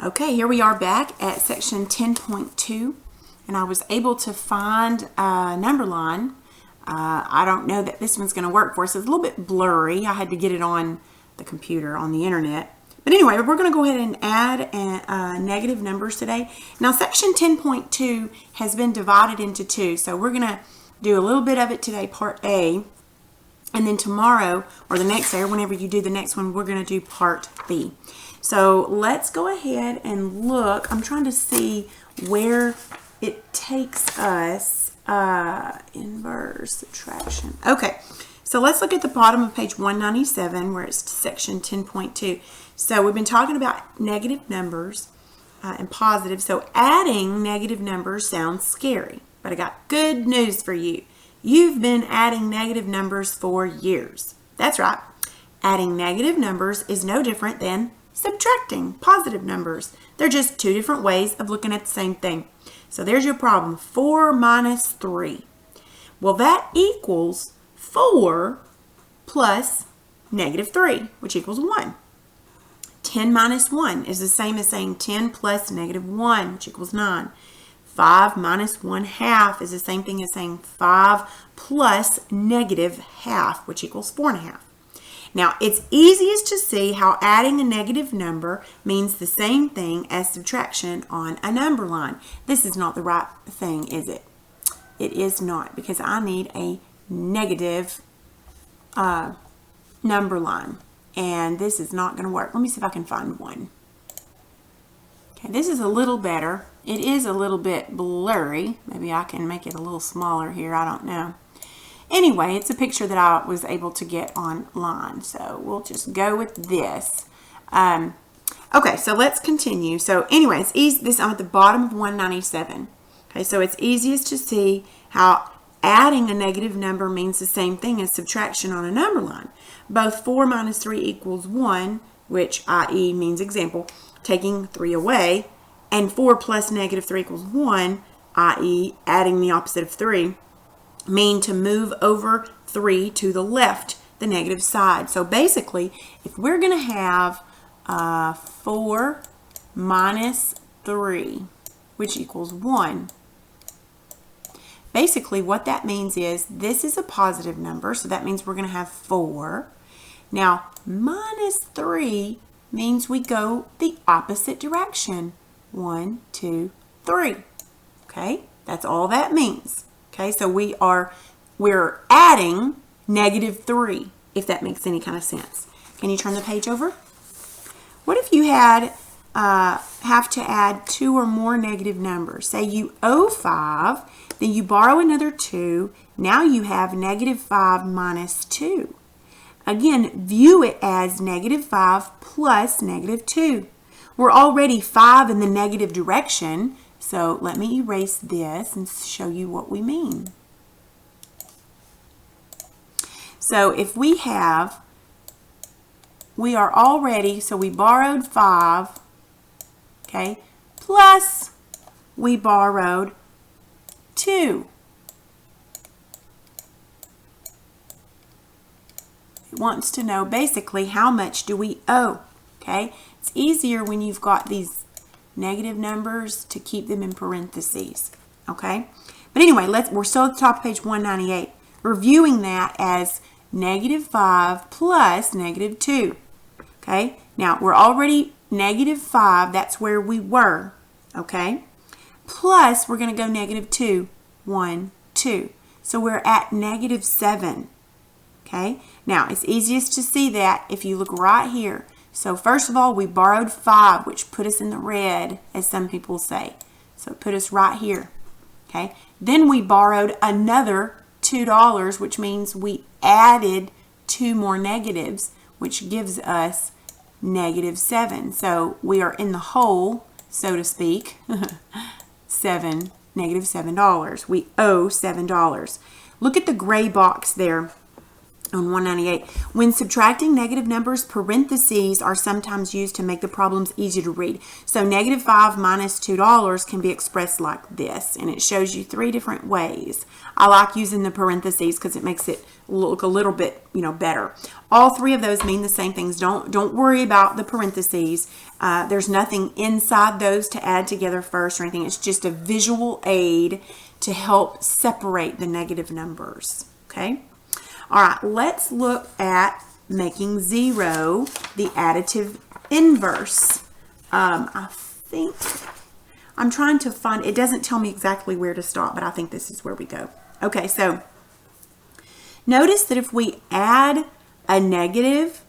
Okay, here we are back at section 10.2, and I was able to find a number line. I don't know that this one's going to work for us. It's a little bit blurry. I had to get it on the computer, on the internet. But anyway, we're going to go ahead and add negative numbers today. Now, section 10.2 has been divided into two, so we're going to do a little bit of it today, part A, and then tomorrow, or the next day, or whenever you do the next one, we're going to do part B. So let's go ahead and look. I'm trying to see where it takes us. Inverse subtraction. Okay, so let's look at the bottom of page 197 where it's section 10.2. So we've been talking about negative numbers and positive. So adding negative numbers sounds scary, but I got good news for you. You've been adding negative numbers for years. That's right. Adding negative numbers is no different than subtracting positive numbers. They're just two different ways of looking at the same thing. So there's your problem. 4 minus 3. Well, that equals 4 plus negative 3, which equals 1. 10 minus 1 is the same as saying 10 plus negative 1, which equals 9. 5 minus 1/2 is the same thing as saying 5 plus negative half, which equals 4.5. Now, it's easiest to see how adding a negative number means the same thing as subtraction on a number line. This is not the right thing, is it? It is not, because I need a negative number line, and this is not going to work. Let me see if I can find one. Okay, this is a little better. It is a little bit blurry. Maybe I can make it a little smaller here. I don't know. Anyway, it's a picture that I was able to get online, so we'll just go with this. Okay, so let's continue. So anyway, it's easy. I'm at the bottom of 197. Okay, so it's easiest to see how adding a negative number means the same thing as subtraction on a number line. Both 4 minus 3 equals 1, which i.e. means example, taking 3 away, and 4 plus negative 3 equals 1, i.e. adding the opposite of 3. Mean to move over 3 to the left, the negative side. So basically, if we're going to have 4 minus 3, which equals 1, basically what that means is this is a positive number, so that means we're going to have 4. Now, minus 3 means we go the opposite direction. 1, 2, 3. Okay, that's all that means. Okay, so we're adding negative 3, if that makes any kind of sense. Can you turn the page over? What if you have to add 2 or more negative numbers? Say you owe 5, then you borrow another 2. Now you have negative 5 minus 2. Again, view it as negative 5 plus negative 2. We're already 5 in the negative direction. So let me erase this and show you what we mean. So if we are already, so we borrowed 5, okay, plus we borrowed 2. It wants to know basically how much do we owe, okay? It's easier when you've got these negative numbers to keep them in parentheses, okay? But anyway, we're still at the top of page 198. We're viewing that as negative 5 plus negative 2, okay? Now, we're already negative 5. That's where we were, okay? Plus, we're going to go negative 2, 1, 2. So we're at negative 7, okay? Now, it's easiest to see that if you look right here. So first of all, we borrowed 5, which put us in the red, as some people say. So it put us right here. Okay. Then we borrowed another $2, which means we added 2 more negatives, which gives us negative 7. So we are in the hole, so to speak. Negative $7. We owe $7. Look at the gray box there. on 198. When subtracting negative numbers, parentheses are sometimes used to make the problems easier to read. So -5 minus $2 can be expressed like this, and it shows you 3 different ways. I like using the parentheses because it makes it look a little bit, better. All 3 of those mean the same things. Don't worry about the parentheses. There's nothing inside those to add together first or anything. It's just a visual aid to help separate the negative numbers. Okay. All right, let's look at making 0 the additive inverse. I think I'm trying to find, it doesn't tell me exactly where to start, but I think this is where we go. Okay, so notice that if we add a negative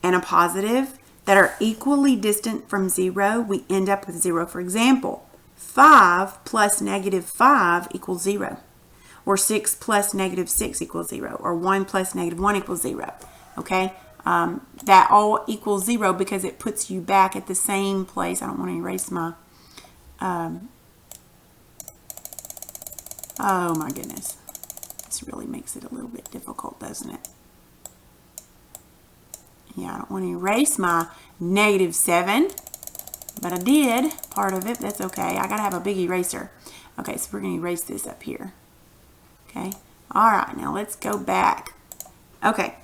and a positive that are equally distant from 0, we end up with 0. For example, 5 plus -5 equals 0. Or 6 plus -6 equals 0, or 1 plus -1 equals 0. Okay, that all equals 0 because it puts you back at the same place. I don't want to erase my, oh my goodness. This really makes it a little bit difficult, doesn't it? Yeah, I don't want to erase my -7, but I did part of it. That's okay. I got to have a big eraser. Okay, so we're going to erase this up here. Okay, all right, now let's go back. Okay,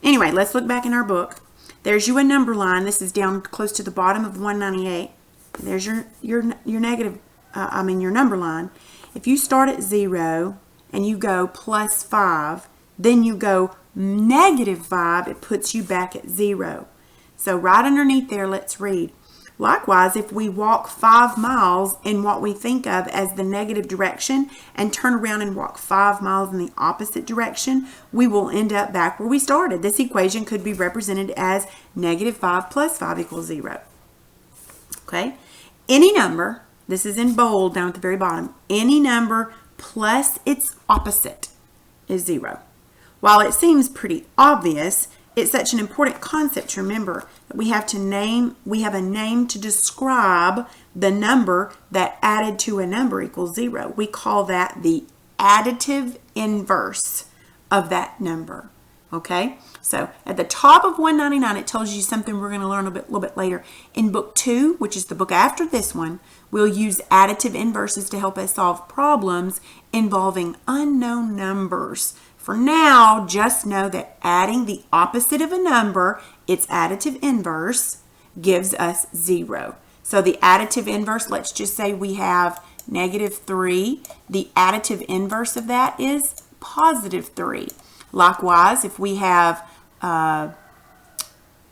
anyway, let's look back in our book. There's you a number line. This is down close to the bottom of 198. There's your negative, your number line. If you start at 0 and you go +5, then you go -5, it puts you back at 0. So right underneath there, let's read. Likewise, if we walk 5 miles in what we think of as the negative direction and turn around and walk 5 miles in the opposite direction, we will end up back where we started. This equation could be represented as -5 plus 5 equals 0. Okay? Any number, this is in bold down at the very bottom, any number plus its opposite is 0. While it seems pretty obvious, it's such an important concept to remember that we have a name to describe the number that added to a number equals 0. We call that the additive inverse of that number. Okay, so at the top of 199, it tells you something we're going to learn a little bit later. In book 2, which is the book after this one, we'll use additive inverses to help us solve problems involving unknown numbers. For now, just know that adding the opposite of a number, its additive inverse, gives us 0. So the additive inverse, let's just say we have -3. The additive inverse of that is +3. Likewise, if we have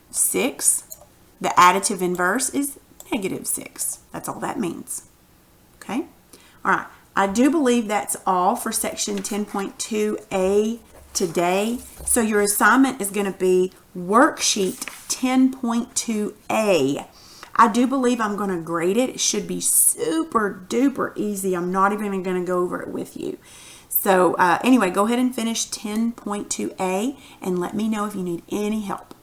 6, the additive inverse is -6. That's all that means. Okay? All right. I do believe that's all for section 10.2A today. So your assignment is going to be worksheet 10.2A. I do believe I'm going to grade it. It should be super duper easy. I'm not even going to go over it with you. So anyway, go ahead and finish 10.2A and let me know if you need any help.